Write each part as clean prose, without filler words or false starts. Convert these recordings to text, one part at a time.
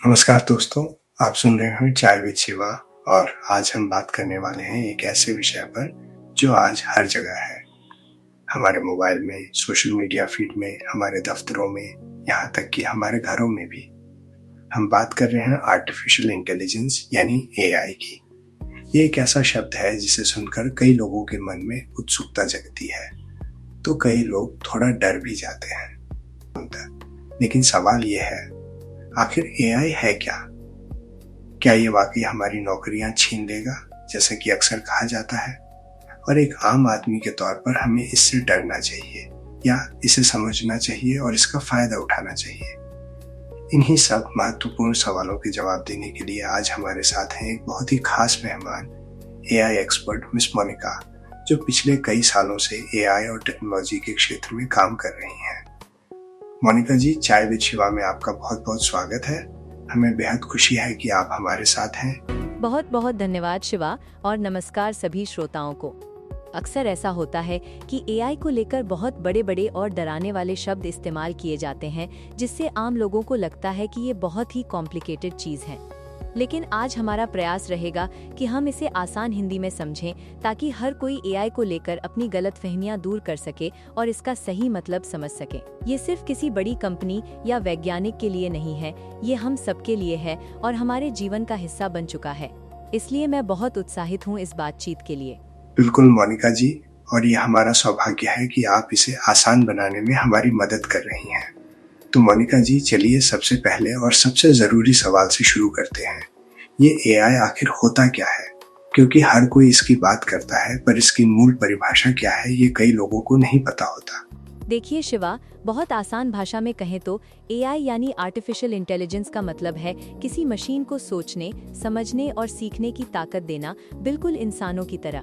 नमस्कार दोस्तों, आप सुन रहे हैं चाय विद शिवा और आज हम बात करने वाले हैं एक ऐसे विषय पर जो आज हर जगह है। हमारे मोबाइल में, सोशल मीडिया फीड में, हमारे दफ्तरों में, यहाँ तक कि हमारे घरों में भी। हम बात कर रहे हैं आर्टिफिशियल इंटेलिजेंस यानी एआई की। ये एक ऐसा शब्द है जिसे सुनकर कई लोगों के मन में उत्सुकता जगती है, तो कई लोग थोड़ा डर भी जाते हैं। लेकिन सवाल ये है, आखिर एआई है क्या? क्या ये वाकई हमारी नौकरियां छीन लेगा, जैसा कि अक्सर कहा जाता है? और एक आम आदमी के तौर पर हमें इससे डरना चाहिए या इसे समझना चाहिए और इसका फायदा उठाना चाहिए? इन्हीं सब महत्वपूर्ण सवालों के जवाब देने के लिए आज हमारे साथ हैं एक बहुत ही खास मेहमान, एआई एक्सपर्ट मिस मोनिका, जो पिछले कई सालों से एआई और टेक्नोलॉजी के क्षेत्र में काम कर रही हैं। मोनिका जी, चाय विद शिवा में आपका बहुत बहुत स्वागत है। हमें बेहद खुशी है कि आप हमारे साथ हैं। बहुत बहुत धन्यवाद शिवा और नमस्कार सभी श्रोताओं को। अक्सर ऐसा होता है कि एआई को लेकर बहुत बड़े बड़े और डराने वाले शब्द इस्तेमाल किए जाते हैं, जिससे आम लोगों को लगता है कि ये बहुत ही कॉम्प्लिकेटेड चीज़ है। लेकिन आज हमारा प्रयास रहेगा कि हम इसे आसान हिंदी में समझें, ताकि हर कोई एआई को लेकर अपनी गलतफहमियां दूर कर सके और इसका सही मतलब समझ सके। ये सिर्फ किसी बड़ी कंपनी या वैज्ञानिक के लिए नहीं है, ये हम सबके लिए है और हमारे जीवन का हिस्सा बन चुका है। इसलिए मैं बहुत उत्साहित हूँ इस बातचीत के लिए। बिल्कुल मोनिका जी, और ये हमारा सौभाग्य है कि आप इसे आसान बनाने में हमारी मदद कर रही हैं। तो मोनिका जी, चलिए सबसे पहले और सबसे ज़रूरी सवाल से शुरू करते हैं। ये एआई आखिर होता क्या है? क्योंकि हर कोई इसकी बात करता है, पर इसकी मूल परिभाषा क्या है ये कई लोगों को नहीं पता होता। देखिए शिवा, बहुत आसान भाषा में कहें तो एआई यानी आर्टिफिशियल इंटेलिजेंस का मतलब है किसी मशीन को सोचने, समझने और सीखने की ताकत देना, बिल्कुल इंसानों की तरह।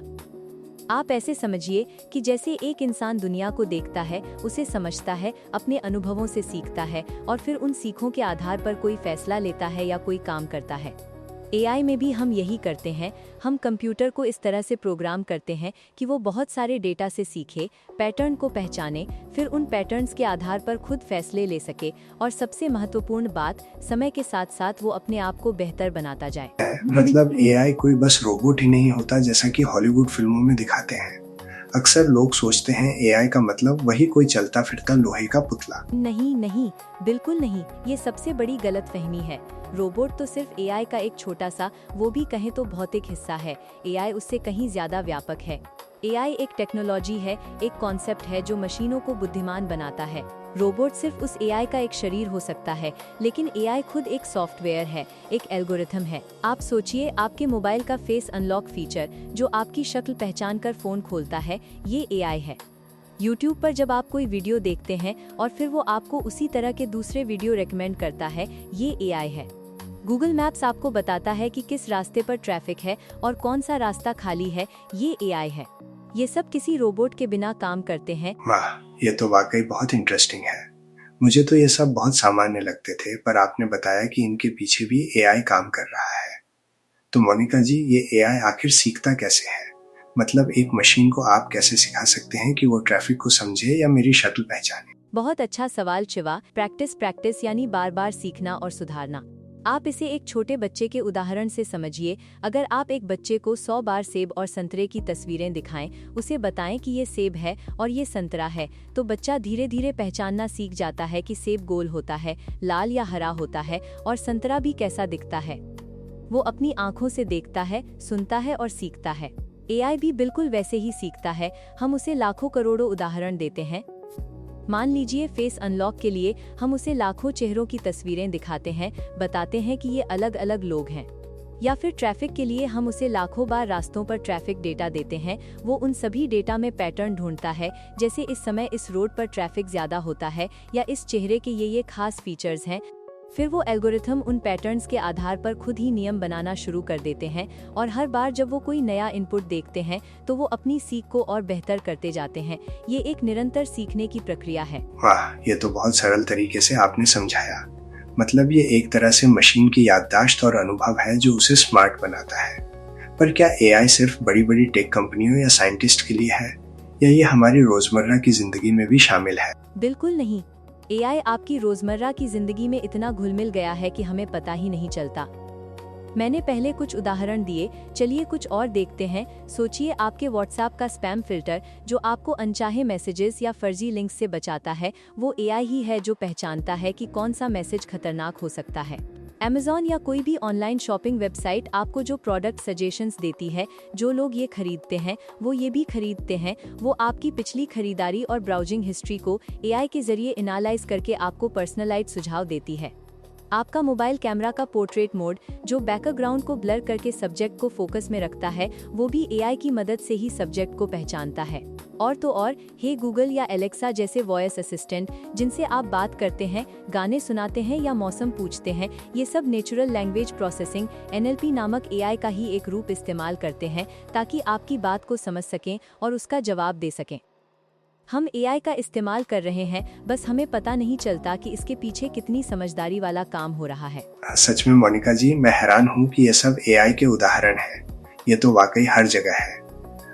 आप ऐसे समझिए कि जैसे एक इंसान दुनिया को देखता है, उसे समझता है, अपने अनुभवों से सीखता है और फिर उन सीखों के आधार पर कोई फैसला लेता है या कोई काम करता है। एआई में भी हम यही करते हैं। हम कंप्यूटर को इस तरह से प्रोग्राम करते हैं कि वो बहुत सारे डेटा से सीखे, पैटर्न को पहचाने, फिर उन पैटर्न्स के आधार पर खुद फैसले ले सके और सबसे महत्वपूर्ण बात, समय के साथ साथ वो अपने आप को बेहतर बनाता जाए। मतलब एआई कोई बस रोबोट ही नहीं होता जैसा कि हॉलीवुड फिल्मों में दिखाते हैं। अक्सर लोग सोचते हैं एआई का मतलब वही कोई चलता फिरता लोहे का पुतला। नहीं नहीं, बिल्कुल नहीं, ये सबसे बड़ी गलतफहमी है। रोबोट तो सिर्फ एआई का एक छोटा सा, वो भी कहें तो भौतिक हिस्सा है। एआई उससे कहीं ज्यादा व्यापक है। एआई एक टेक्नोलॉजी है, एक कॉन्सेप्ट है जो मशीनों को बुद्धिमान बनाता है। रोबोट सिर्फ उस एआई का एक शरीर हो सकता है, लेकिन एआई खुद एक सॉफ्टवेयर है, एक एल्गोरिथम है। आप सोचिए, आपके मोबाइल का फेस अनलॉक फीचर जो आपकी शक्ल पहचान कर फोन खोलता है, ये एआई है। यूट्यूब पर जब आप कोई वीडियो देखते हैं और फिर वो आपको उसी तरह के दूसरे वीडियो रेकमेंड करता है, ये एआई है। गूगल मैप्स आपको बताता है कि किस रास्ते पर ट्रैफिक है और कौन सा रास्ता खाली है, ये एआई है। ये सब किसी रोबोट के बिना काम करते हैं। वाह, ये तो वाकई बहुत इंटरेस्टिंग है। मुझे तो ये सब बहुत सामान्य लगते थे, पर आपने बताया कि इनके पीछे भी एआई काम कर रहा है। तो मोनिका जी, ये एआई आखिर सीखता कैसे है? मतलब एक मशीन को आप कैसे सिखा सकते हैं कि वो ट्रैफिक को समझे या मेरी शक्ल पहचाने? बहुत अच्छा सवाल शिवा। प्रैक्टिस प्रैक्टिस यानी बार बार सीखना और सुधारना। आप इसे एक छोटे बच्चे के उदाहरण से समझिए। अगर आप एक बच्चे को 100 बार सेब और संतरे की तस्वीरें दिखाएं, उसे बताएं कि ये सेब है और ये संतरा है, तो बच्चा धीरे धीरे पहचानना सीख जाता है कि सेब गोल होता है, लाल या हरा होता है और संतरा भी कैसा दिखता है। वो अपनी आंखों से देखता है, सुनता है और सीखता है। एआई भी बिल्कुल वैसे ही सीखता है। हम उसे लाखों करोड़ों उदाहरण देते हैं। मान लीजिए, फेस अनलॉक के लिए हम उसे लाखों चेहरों की तस्वीरें दिखाते हैं, बताते हैं कि ये अलग अलग लोग हैं। या फिर ट्रैफिक के लिए हम उसे लाखों बार रास्तों पर ट्रैफिक डेटा देते हैं। वो उन सभी डेटा में पैटर्न ढूंढता है, जैसे इस समय इस रोड पर ट्रैफिक ज्यादा होता है या इस चेहरे के ये खास फीचर्स हैं। फिर वो एल्गोरिथम उन पैटर्न्स के आधार पर खुद ही नियम बनाना शुरू कर देते हैं और हर बार जब वो कोई नया इनपुट देखते हैं तो वो अपनी सीख को और बेहतर करते जाते हैं। ये एक निरंतर सीखने की प्रक्रिया है। वाह, ये तो बहुत सरल तरीके से आपने समझाया। मतलब ये एक तरह से मशीन की याददाश्त और अनुभव है जो उसे स्मार्ट बनाता है। पर क्या एआई सिर्फ बड़ी बड़ी टेक कंपनियों या साइंटिस्ट के लिए है, या ये हमारी रोजमर्रा की जिंदगी में भी शामिल है? बिल्कुल नहीं। एआई आपकी रोजमर्रा की जिंदगी में इतना घुल मिल गया है कि हमें पता ही नहीं चलता। मैंने पहले कुछ उदाहरण दिए, चलिए कुछ और देखते हैं। सोचिए आपके व्हाट्सएप का स्पैम फिल्टर जो आपको अनचाहे मैसेजेस या फर्जी लिंक्स से बचाता है, वो एआई ही है जो पहचानता है कि कौन सा मैसेज खतरनाक हो सकता है। Amazon या कोई भी ऑनलाइन शॉपिंग वेबसाइट आपको जो प्रोडक्ट सजेशंस देती है, जो लोग ये खरीदते हैं वो ये भी खरीदते हैं, वो आपकी पिछली खरीदारी और ब्राउजिंग हिस्ट्री को एआई के जरिए एनालाइज करके आपको पर्सनलाइज्ड सुझाव देती है। आपका मोबाइल कैमरा का पोर्ट्रेट मोड जो बैकग्राउंड को ब्लर करके सब्जेक्ट को फोकस में रखता है, वो भी एआई की मदद से ही सब्जेक्ट को पहचानता है। और तो और हे गूगल या एलेक्सा जैसे वॉइस असिस्टेंट जिनसे आप बात करते हैं, गाने सुनाते हैं या मौसम पूछते हैं, ये सब नेचुरल लैंग्वेज प्रोसेसिंग एनएलपी नामक एआई का ही एक रूप इस्तेमाल करते हैं ताकि आपकी बात को समझ सकें और उसका जवाब दे सकें। हम एआई का इस्तेमाल कर रहे हैं, बस हमें पता नहीं चलता कि इसके पीछे कितनी समझदारी वाला काम हो रहा है। सच में मोनिका जी, मैं हैरान हूँ कि ये सब एआई के उदाहरण हैं। ये तो वाकई हर जगह है।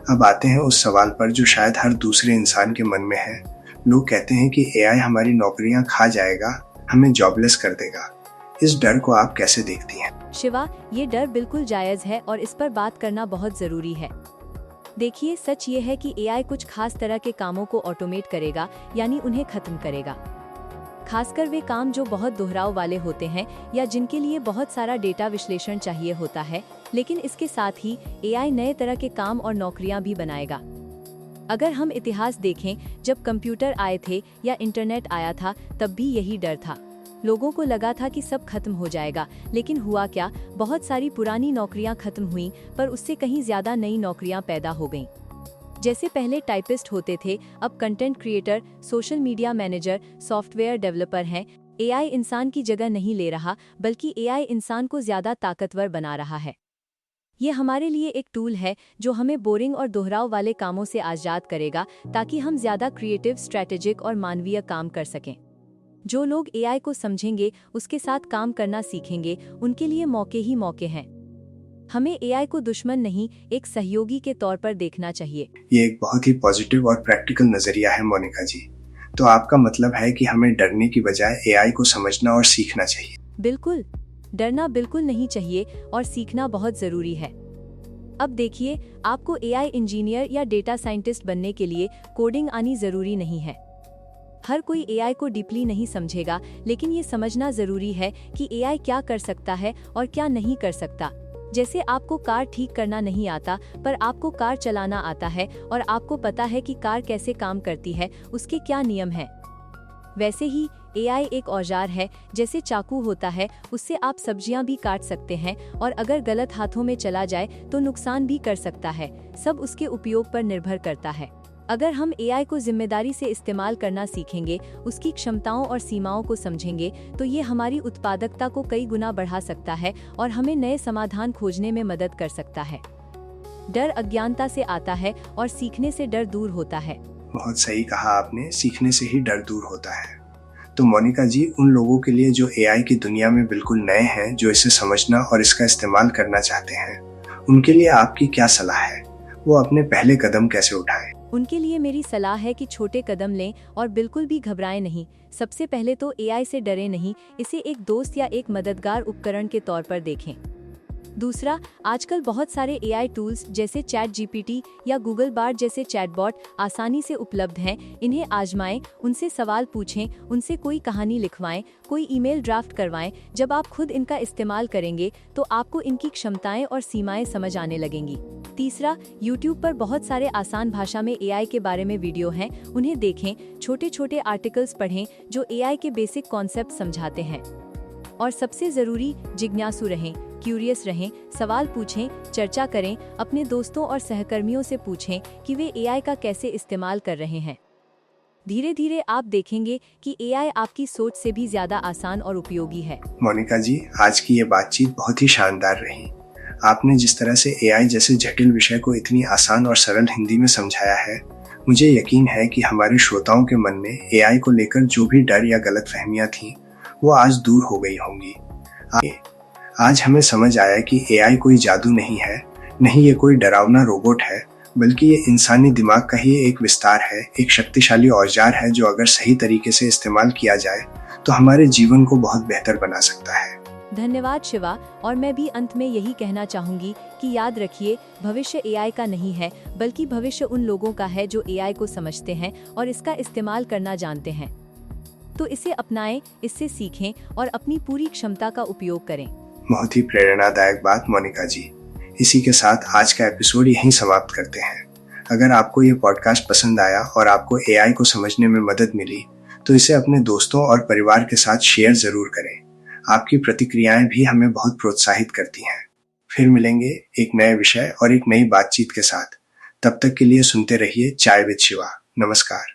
अब आते हैं उस सवाल पर जो शायद हर दूसरे इंसान के मन में है। लोग कहते हैं कि एआई हमारी नौकरियां खा जाएगा, हमें जॉबलेस कर देगा। इस डर को आप कैसे देखती हैं? शिवा, ये डर बिल्कुल जायज है और इस पर बात करना बहुत जरूरी है। देखिए, सच ये है कि एआई कुछ खास तरह के कामों को ऑटोमेट करेगा, यानी उन्हें खत्म करेगा। खासकर वे काम जो बहुत दोहराव वाले होते हैं या जिनके लिए बहुत सारा डेटा विश्लेषण चाहिए होता है। लेकिन इसके साथ ही एआई नए तरह के काम और नौकरियां भी बनाएगा। अगर हम इतिहास देखें, जब कंप्यूटर आए थे या इंटरनेट आया था, तब भी यही डर था। लोगों को लगा था कि सब खत्म हो जाएगा, लेकिन हुआ क्या? बहुत सारी पुरानी नौकरियां खत्म हुईं, पर उससे कहीं ज्यादा नई नौकरियां पैदा हो गईं। जैसे पहले टाइपिस्ट होते थे, अब content creator, social media manager, software developer हैं। एआई इंसान की जगह नहीं ले रहा, बल्कि एआई इंसान को ज्यादा ताकतवर बना रहा है। ये हमारे लिए एक टूल है जो हमें बोरिंग और दोहराव वाले कामों से आजाद करेगा, ताकि हम ज्यादा क्रिएटिव, स्ट्रैटेजिक और मानवीय काम कर सकें। जो लोग एआई को समझेंगे, उसके साथ काम करना सीखेंगे, उनके लिए मौके ही मौके हैं। हमें एआई को दुश्मन नहीं, एक सहयोगी के तौर पर देखना चाहिए। ये एक बहुत ही पॉजिटिव और प्रैक्टिकल नजरिया है मोनिका जी। तो आपका मतलब है कि हमें डरने की बजाय एआई को समझना और सीखना चाहिए। बिल्कुल, डरना बिल्कुल नहीं चाहिए और सीखना बहुत जरूरी है। अब देखिए, आपको एआई इंजीनियर या डेटा साइंटिस्ट बनने के लिए कोडिंग आनी जरूरी नहीं है। हर कोई एआई को डीपली नहीं समझेगा, लेकिन ये समझना जरूरी है कि एआई क्या कर सकता है और क्या नहीं कर सकता। जैसे आपको कार ठीक करना नहीं आता, पर आपको कार चलाना आता है और आपको पता है कि कार कैसे काम करती है, उसके क्या नियम हैं। वैसे ही एआई एक औजार है, जैसे चाकू होता है, उससे आप सब्जियां भी काट सकते हैं और अगर गलत हाथों में चला जाए तो नुकसान भी कर सकता है। सब उसके उपयोग पर निर्भर करता है। अगर हम एआई को जिम्मेदारी से इस्तेमाल करना सीखेंगे, उसकी क्षमताओं और सीमाओं को समझेंगे, तो ये हमारी उत्पादकता को कई गुना बढ़ा सकता है और हमें नए समाधान खोजने में मदद कर सकता है। डर अज्ञानता से आता है और सीखने से डर दूर होता है। बहुत सही कहा आपने, सीखने से ही डर दूर होता है। तो मोनिका जी, उन लोगों के लिए जो एआई की दुनिया में बिल्कुल नए हैं, जो इसे समझना और इसका इस्तेमाल करना चाहते हैं, उनके लिए आपकी क्या सलाह है? वो अपने पहले कदम कैसे उठाएं? उनके लिए मेरी सलाह है कि छोटे कदम लें और बिल्कुल भी घबराएं नहीं। सबसे पहले तो एआई से डरें नहीं, इसे एक दोस्त या एक मददगार उपकरण के तौर पर देखें। दूसरा, आजकल बहुत सारे एआई टूल्स जैसे चैट जीपीटी या गूगल बार्ड जैसे चैटबॉट आसानी से उपलब्ध हैं। इन्हें आजमाएं, उनसे सवाल पूछें, उनसे कोई कहानी लिखवाएं, कोई ईमेल ड्राफ्ट करवाएं। जब आप खुद इनका इस्तेमाल करेंगे तो आपको इनकी क्षमताएं और सीमाएं समझ आने लगेंगी। तीसरा, YouTube पर बहुत सारे आसान भाषा में एआई के बारे में वीडियो हैं, उन्हें देखें। छोटे छोटे आर्टिकल्स पढ़ें जो एआई के बेसिक कॉन्सेप्ट समझाते हैं। और सबसे जरूरी, जिज्ञासु रहें, क्यूरियस रहें, सवाल पूछें, चर्चा करें, अपने दोस्तों और सहकर्मियों से पूछें कि वे एआई का कैसे इस्तेमाल कर रहे हैं। धीरे धीरे आप देखेंगे कि एआई आपकी सोच से भी ज्यादा आसान और उपयोगी है। मोनिका जी, आज की ये बातचीत बहुत ही शानदार रही। आपने जिस तरह से एआई जैसे जटिल विषय को इतनी आसान और सरल हिंदी में समझाया है, मुझे यकीन है कि हमारे श्रोताओं के मन में एआई को लेकर जो भी डर या गलतफहमियां थीं, वो आज दूर हो गई होंगी। आज हमें समझ आया कि एआई कोई जादू नहीं है, नहीं ये कोई डरावना रोबोट है, बल्कि ये इंसानी दिमाग का ही एक विस्तार है, एक शक्तिशाली औजार है जो अगर सही तरीके से इस्तेमाल किया जाए तो हमारे जीवन को बहुत बेहतर बना सकता है। धन्यवाद शिवा। और मैं भी अंत में यही कहना चाहूंगी कि याद रखिए, भविष्य एआई का नहीं है, बल्कि भविष्य उन लोगों का है जो एआई को समझते हैं और इसका इस्तेमाल करना जानते हैं। तो इसे अपनाएं, इससे सीखें और अपनी पूरी क्षमता का उपयोग करें। बहुत ही प्रेरणादायक बात मोनिका जी। इसी के साथ आज का एपिसोड यहीं समाप्त करते हैं। अगर आपको ये पॉडकास्ट पसंद आया और आपको एआई को समझने में मदद मिली तो इसे अपने दोस्तों और परिवार के साथ शेयर जरूर करें। आपकी प्रतिक्रियाएं भी हमें बहुत प्रोत्साहित करती हैं। फिर मिलेंगे एक नए विषय और एक नई बातचीत के साथ। तब तक के लिए सुनते रहिए चाय विद शिवा। नमस्कार।